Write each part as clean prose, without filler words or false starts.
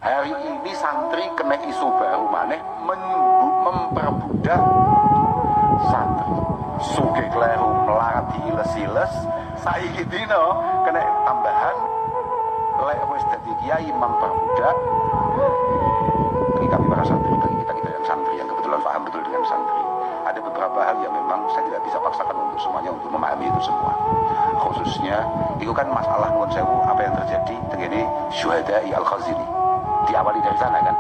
Hari ini santri kena isu baru maneh memperbudak santri. Suge kleru melarat diiles-iles, saiki dino kena tambahan lek wis dadi kiai memperbudak. Bagi kami para santri, bagi kita yang santri yang kebetulan paham betul dengan santri, ada beberapa hal yang memang saya tidak bisa paksakan untuk semuanya untuk memahami itu semua. Khususnya itu kan masalah nuwun sewu apa yang terjadi dengan syuhada'i al-Khazili. Diawali dari sana kan,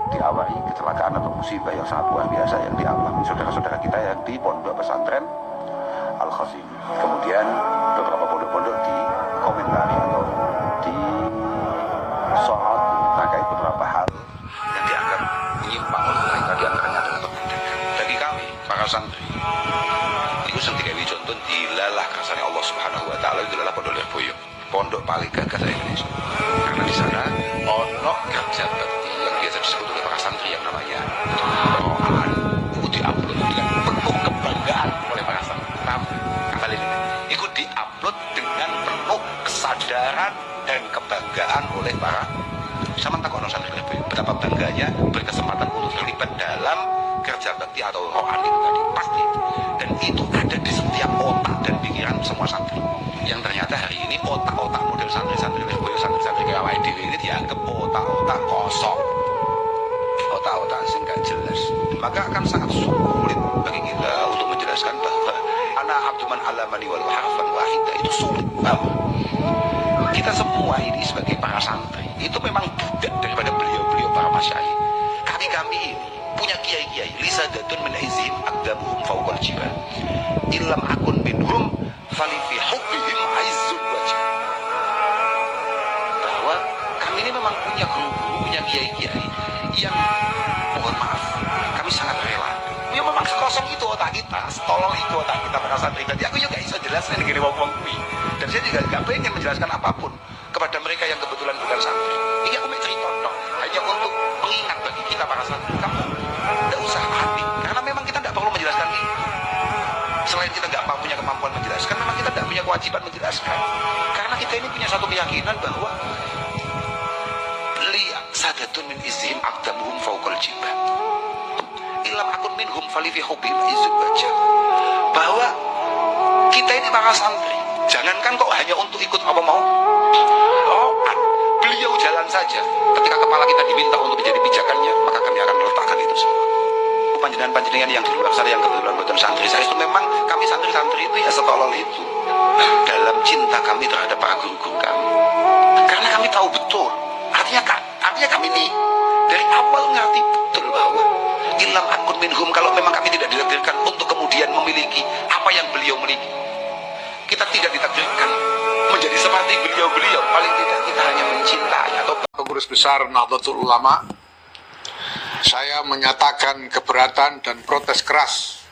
diawali kecelakaan atau musibah yang sangat luar biasa yang dialami saudara-saudara kita yang di pondok pesantren Al-Khazili. Kemudian beberapa pondok-pondok di komentari atau di soal terkait beberapa hal yang dianggap menyimpang oleh mereka, diantaranya adalah perbedaan. Bagi kami para santri itu sendiri contoh dilalah kasarnya Allah Subhanahu Wa Taala itu adalah Pondok Lirboyo, pondok paling gagah di Indonesia. Karena di sana ono kerja bakti yang biasa disebut oleh para santri yang namanya rohan, itu diupload dengan penuh kebanggaan oleh para santri. Tapi kembali ini, itu diupload dengan penuh kesadaran dan kebanggaan oleh para sama takono santri Lirboyo. Betapa bangganya berkesempatan untuk terlibat dalam kerja bakti atau rohan itu tadi, pasti. Dan itu ada di setiap otak dan pikiran semua santri. Yang ternyata hari ini otak-otak model santri-santri Lirboyo, santri-santri kayak dewi ini dianggap otak-otak kosong, otak-otak sing gak jelas. Maka akan sangat sulit bagi kita untuk menjelaskan bahwa ana abduman alamani wal harfan wahidah, itu sulit banget. Kita semua ini sebagai para santri itu memang budak daripada beliau-beliau para masyayikh. Kami ini punya kiai-kiai lisadatun min izim aqdamuhum fawqal jibal illam akun minhum fali fi hubbihim aizzul wajh. Bahwa kami ini memang punya guru-guru, punya kiai-kiai yang mohon maaf kami sangat rela. Ya memang sekosong itu otak kita, setolol itu otak kita para santri. Tadi aku juga bisa jelaskan negeri wong kuwi. Dan saya juga gak pengen menjelaskan apapun kepada mereka yang kebetulan bukan santri. Ini aku mau cerita hanya untuk pengingat bagi kita para santri. Kamu tidak usah panik, karena memang kita tidak perlu menjelaskan ini. Selain kita tidak punya kemampuan menjelaskan, memang kita tidak punya kewajiban menjelaskan. Karena kita ini punya satu keyakinan bahwa li sadatun min izim aqdamuhum fawqal jibal ilam akun minhum fali fi hubbihim aizzul wajh. Bahwa kita ini para santri, jangankan kok hanya untuk ikut apa mau. Beliau jalan saja. Ketika kepala kita diminta untuk menjadi pijakannya, maka kami akan meletakkan itu semua. Panjenengan-panjenengan yang di luar sana yang kebetulan bukan santri saya, itu memang kami santri-santri itu ya setolol itu dalam cinta kami terhadap para guru-guru kami. Karena kami tahu betul, artinya kami ini dari awal ngerti betul bahwa ilam akun minhum, kalau memang kami tidak ditakdirkan untuk kemudian memiliki apa yang beliau miliki, kita tidak ditakdirkan menjadi seperti beliau-beliau, paling tidak kita hanya mencintai. Atau Pengurus Besar Nahdlatul Ulama, saya menyatakan keberatan dan protes keras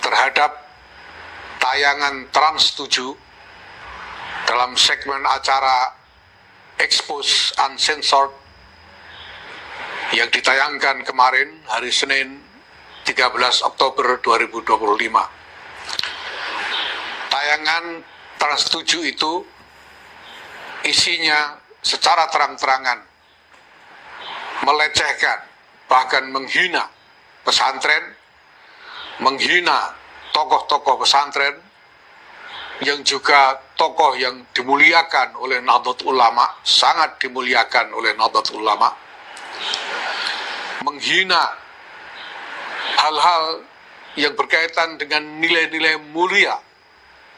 terhadap tayangan Trans 7 dalam segmen acara Expose Uncensored yang ditayangkan kemarin hari Senin 13 Oktober 2025. Tayangan Trans 7 itu isinya secara terang-terangan melecehkan, bahkan menghina pesantren, menghina tokoh-tokoh pesantren, yang juga tokoh yang dimuliakan oleh Nahdlatul Ulama, sangat dimuliakan oleh Nahdlatul Ulama, menghina hal-hal yang berkaitan dengan nilai-nilai mulia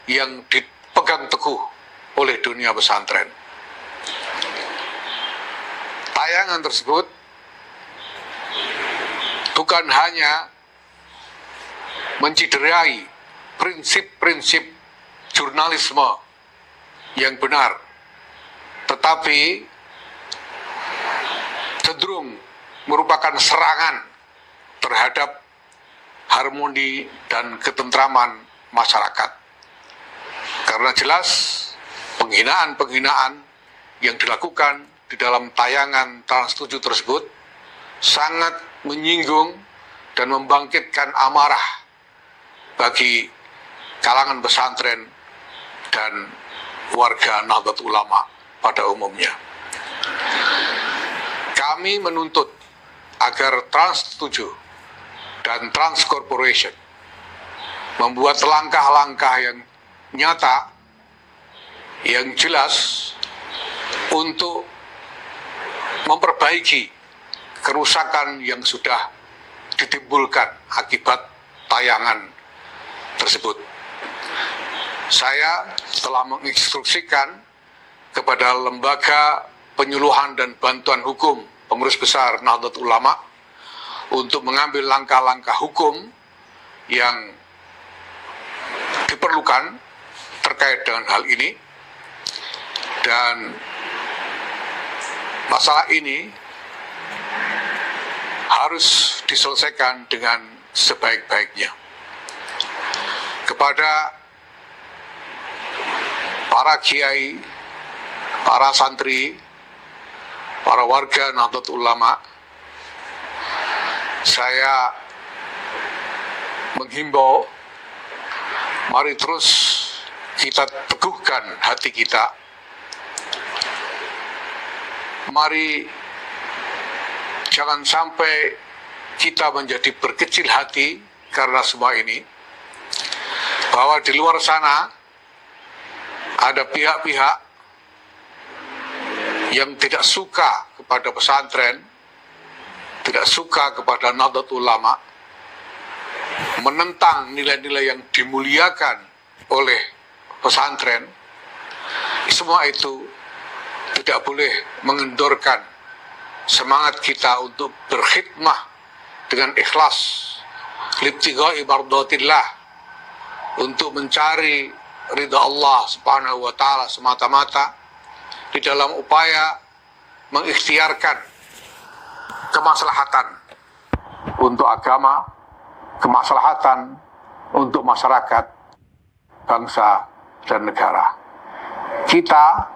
yang dipegang teguh oleh dunia pesantren. Tayangan tersebut bukan hanya menciderai prinsip-prinsip jurnalisme yang benar, tetapi cenderung merupakan serangan terhadap harmoni dan ketentraman masyarakat. Karena jelas penghinaan-penghinaan yang dilakukan di dalam tayangan Trans 7 tersebut sangat menyinggung dan membangkitkan amarah bagi kalangan pesantren dan warga Nahdlatul Ulama pada umumnya. kami menuntut agar Trans 7 dan Trans Corporation membuat langkah-langkah yang nyata, yang jelas untuk memperbaiki kerusakan yang sudah ditimbulkan akibat tayangan tersebut. Saya telah menginstruksikan kepada Lembaga Penyuluhan dan Bantuan Hukum Pengurus Besar Nahdlatul Ulama untuk mengambil langkah-langkah hukum yang diperlukan terkait dengan hal ini, dan masalah ini harus diselesaikan dengan sebaik-baiknya. Kepada para kiai, para santri, para warga Nahdlatul Ulama, saya menghimbau, mari terus kita teguhkan hati kita. Mari jangan sampai kita menjadi berkecil hati karena semua ini, bahwa di luar sana ada pihak-pihak yang tidak suka kepada pesantren, tidak suka kepada Nahdlatul Ulama, menentang nilai-nilai yang dimuliakan oleh pesantren. Semua itu tidak boleh mengendorkan semangat kita untuk berkhidmah dengan ikhlas, libtigha'i mardatillah, untuk mencari ridha Allah Subhanahu wa taala semata-mata, di dalam upaya mengikhtiarkan kemaslahatan untuk agama, kemaslahatan untuk masyarakat, bangsa, dan negara. Kita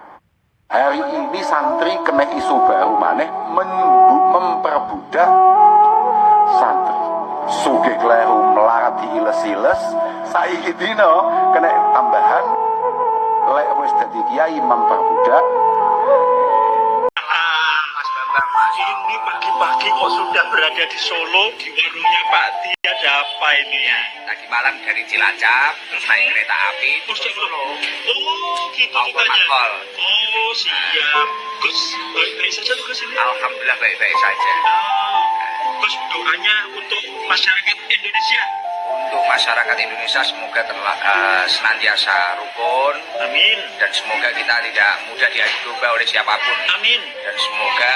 hari ini santri kena isu baru maneh memperbudak santri. Sugih kleru melarat diiles-iles, saiki dina kena tambahan lek wis dadi kiai memperbudak. Mas Bambang, ini pagi-pagi kok sudah berada di Solo, di warungnya Pak Ti. Ada apa ini ya? Tadi malam dari Cilacap, terus naik kereta api, terus ke Solo. Oh, gitu Mau ceritanya. bermatkol. Oh, siap. Gus, baik-baik saja tuh Gus ini. Alhamdulillah baik-baik saja. Gus, doanya untuk masyarakat Indonesia. Untuk masyarakat Indonesia semoga senantiasa rukun. Amin. Dan semoga kita tidak mudah diadu domba oleh siapapun. Amin. Dan semoga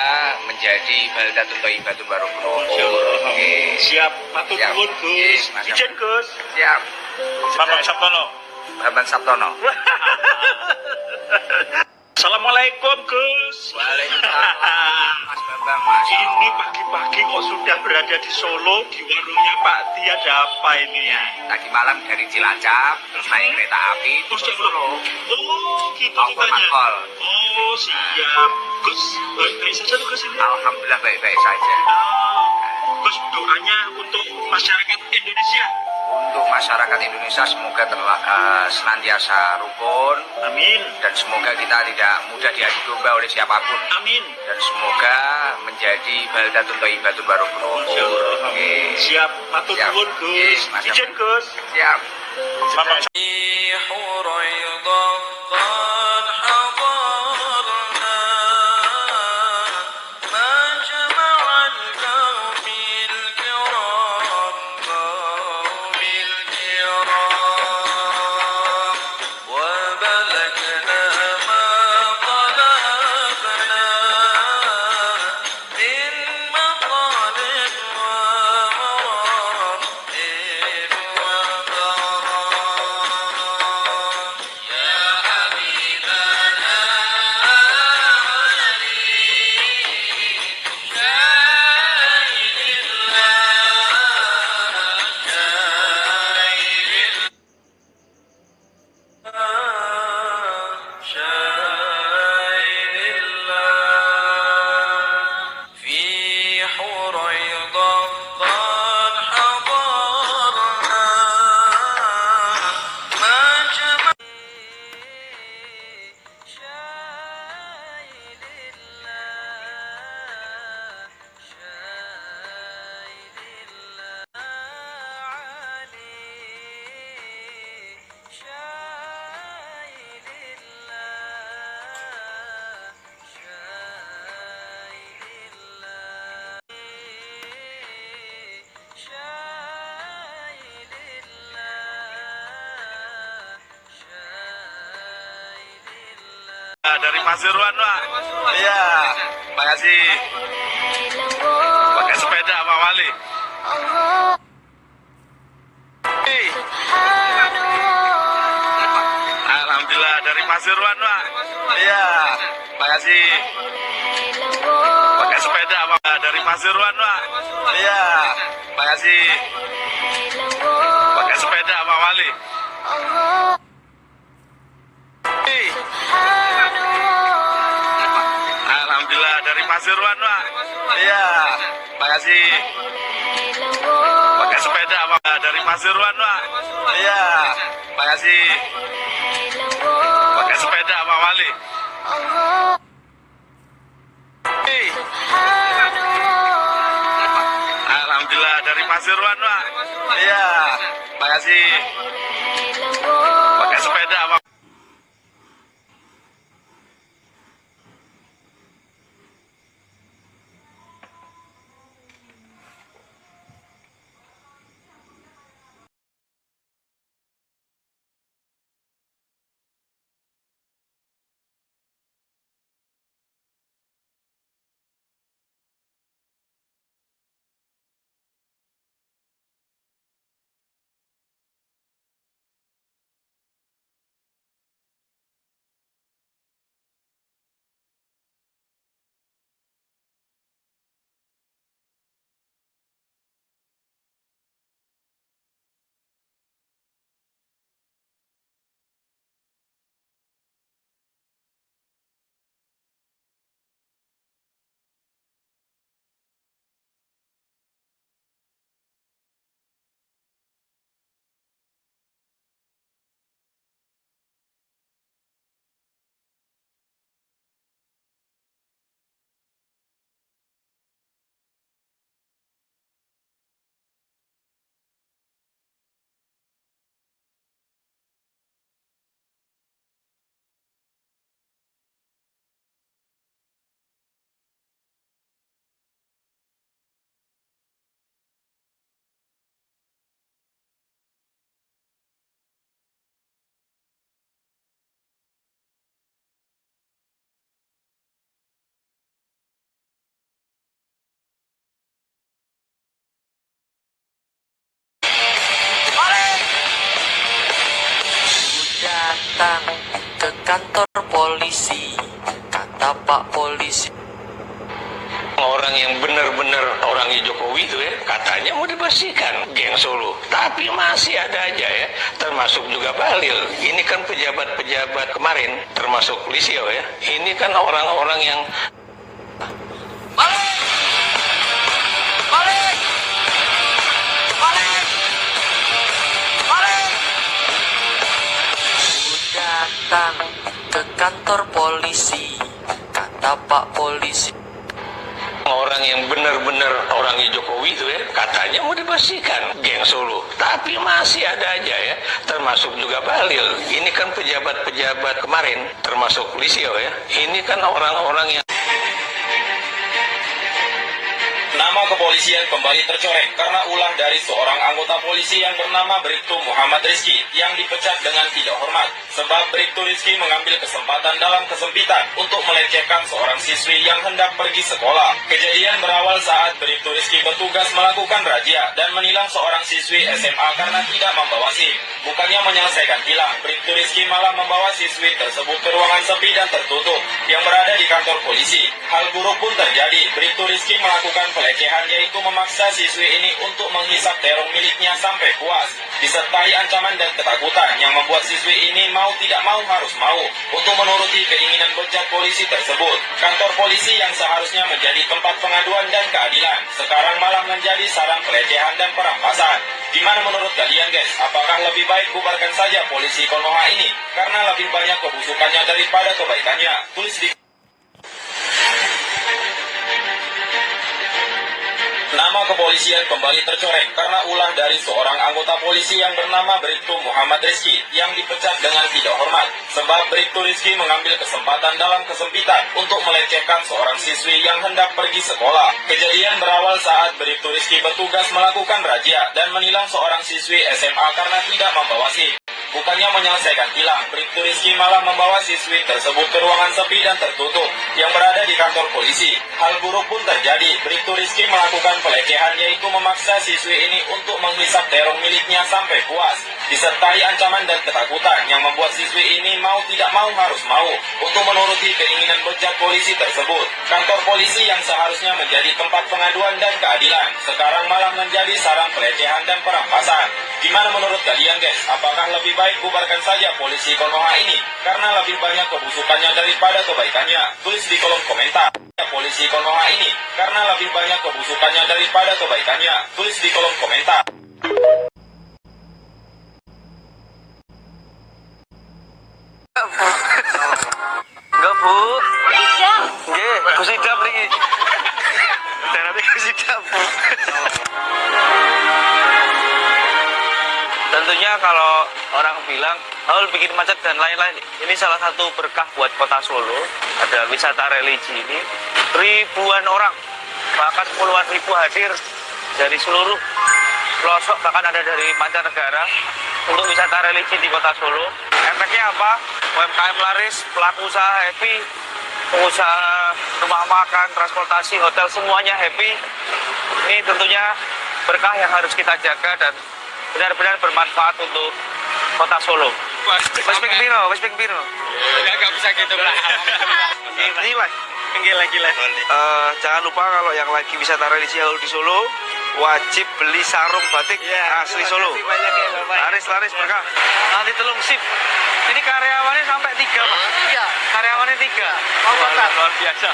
menjadi baldatun thayyibatun wa rukun. Oke. Siap, matur Siap. nuwun Gus. Yes, Mas. Ijen Gus. Siap. Bambang Sabtono. Bambang Sabtono. Assalamualaikum Gus. Waalaikumsalam. Mas Bambang, Mas. Ini pagi-pagi kok sudah berada di Solo, di warungnya Pak Ti. Ada apa ini ya? Tadi malam dari Cilacap, terus naik kereta api, terus ke Solo. Oh, gitu Mau ceritanya. bermatkol. Oh, siap. Gus, baik-baik saja tuh Gus ini. Alhamdulillah baik-baik saja. Gus, doanya untuk masyarakat Indonesia. Untuk masyarakat Indonesia semoga senantiasa rukun. Amin. Dan semoga kita tidak mudah diadu domba oleh siapapun. Amin. Dan semoga menjadi baldatun thayyibatun wa rukun. Oke. Siap, matur Siap. nuwun Gus. Yes, Mas. Ijen Gus. Siap. Bambang dari Pasuruan, Pak. Iya, makasih. Pakai sepeda Pak Wali. Alhamdulillah dari Pasuruan, Pak. Iya, makasih. Pakai sepeda Pak dari Pasuruan, Pak. Iya, makasih. Pakai sepeda Pak Wali. Alhamdulillah dari Pasuruan, Pak. Iya, makasih. Pakai sepeda Pak dari Pasuruan, Pak. Iya, makasih. Pakai sepeda Pak Wali. Alhamdulillah dari Pasuruan, Pak. Iya, makasih. Pakai sepeda Pak. Datang ke kantor polisi, kata Pak Polisi. Orang yang benar-benar orangnya Jokowi itu ya, katanya mau dibersihkan geng Solo, tapi masih ada aja ya, termasuk juga Bahlil. Ini kan pejabat-pejabat kemarin, termasuk Lisio ya, ini kan orang-orang yang Balik! Balik! Balik! Balik! Datang ke kantor polisi, kata Pak Polisi. orang yang benar-benar orangnya Jokowi itu ya, katanya mau dibersihkan geng Solo, tapi masih ada aja ya, termasuk juga Bahlil. Ini kan pejabat-pejabat kemarin, termasuk Lisio ya, ini kan orang-orang yang Nama kepolisian kembali tercoreng karena ulah dari seorang anggota polisi yang bernama Bribtu Muhammad Rizky yang dipecat dengan tidak hormat. Sebab Bribtu Rizky mengambil kesempatan dalam kesempitan untuk melecehkan seorang siswi yang hendak pergi sekolah. Kejadian berawal saat Bribtu Rizky bertugas melakukan razia dan menilang seorang siswi SMA karena tidak membawa SIM. Bukannya menyelesaikan tilang, Bribtu Rizky malah membawa siswi tersebut ke ruangan sepi dan tertutup yang berada di kantor polisi. Hal buruk pun terjadi. Bribtu Rizky melakukan pelecehan, yaitu memaksa siswi ini untuk menghisap terong miliknya sampai puas, disertai ancaman dan ketakutan yang membuat siswi ini mau tidak mau harus mau untuk menuruti keinginan bejat polisi tersebut. Kantor polisi yang seharusnya menjadi tempat pengaduan dan keadilan sekarang malah menjadi sarang pelecehan dan perampasan. Gimana menurut kalian guys? Apakah lebih baik bubarkan saja polisi Konoha ini karena lebih banyak kebusukannya daripada kebaikannya? Tulis di Nama kepolisian kembali tercoreng karena ulah dari seorang anggota polisi yang bernama Bribtu Muhammad Rizky yang dipecat dengan tidak hormat. Sebab Bribtu Rizky mengambil kesempatan dalam kesempitan untuk melecehkan seorang siswi yang hendak pergi sekolah. Kejadian berawal saat Bribtu Rizky bertugas melakukan razia dan menilang seorang siswi SMA karena tidak membawa SIM. Bukannya menyelesaikan tilang, Bribtu Rizky malah membawa siswi tersebut ke ruangan sepi dan tertutup yang berada di kantor polisi. Hal buruk pun terjadi. Bribtu Rizky melakukan pelecehan, yaitu memaksa siswi ini untuk menghisap terong miliknya sampai puas, disertai ancaman dan ketakutan yang membuat siswi ini mau tidak mau harus mau untuk menuruti keinginan bejat polisi tersebut. Kantor polisi yang seharusnya menjadi tempat pengaduan dan keadilan, sekarang malah menjadi sarang pelecehan dan perampasan. Gimana menurut kalian guys? Apakah lebih baik bubarkan saja polisi Konoha ini karena lebih banyak kebusukannya daripada kebaikannya? Tulis di kolom komentar. Polisi Konoha ini karena lebih banyak kebusukannya daripada kebaikannya. Tulis di kolom komentar. Enggak, Bu. Nggih, kusidap niki. Terapi kusidap. Tentunya kalau orang bilang Haul bikin macet dan lain-lain, ini salah satu berkah buat kota Solo. Ada wisata religi ini, ribuan orang, bahkan puluhan ribu hadir dari seluruh pelosok, bahkan ada dari mancanegara untuk wisata religi di kota Solo. Efeknya apa? UMKM laris, pelaku usaha happy, pengusaha rumah makan, transportasi, hotel, semuanya happy. Ini tentunya berkah yang harus kita jaga dan benar-benar bermanfaat untuk kota Solo. Wes ping piro? Ya nggak bisa gitu lah. Ini Mas. Gila. Jangan lupa kalau yang lagi wisata religi Haul di Solo, wajib beli sarung batik asli Solo. Laris berkah. Nanti telung sip. Ini karyawannya sampai 3, Pak. Iya. Karyawannya 3. Luar biasa.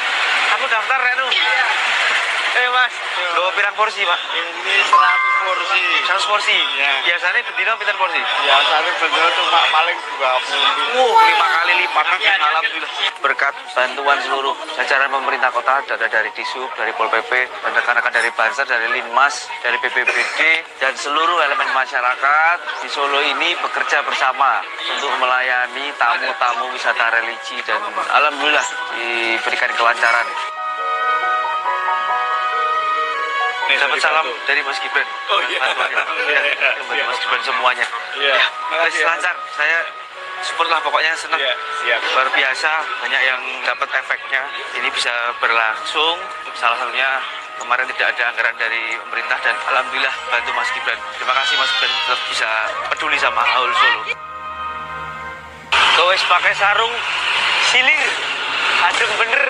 Aku daftar Renu. Mas, lo pirang porsi, Pak? Ini 100 porsi. 100 porsi. Ya. Biasanya bedino pinten porsi? Biasanya bener cuma paling 20. 5 kali lipat. Alhamdulillah. Berkat bantuan seluruh jajaran pemerintah kota, dari Disub, dari Pol PP, dan rekan-rekan dari Banser, dari Linmas, dari BPBD, dan seluruh elemen masyarakat di Solo ini bekerja bersama untuk melayani tamu-tamu wisata religi, dan alhamdulillah diberikan kelancaran. Dapat salam dari Mas Gibran. Oh iya. Ya, Mas Gibran semuanya. Iya. Makasih lancar. Saya support lah, pokoknya senang. Iya, siap. Luar biasa, banyak yang dapat efeknya. Ini bisa berlangsung. Salah satunya kemarin tidak ada anggaran dari pemerintah dan alhamdulillah bantu Mas Gibran. Terima kasih Mas Gibran tetap bisa peduli sama Haul Solo. Kau pakai sarung silir, adem bener.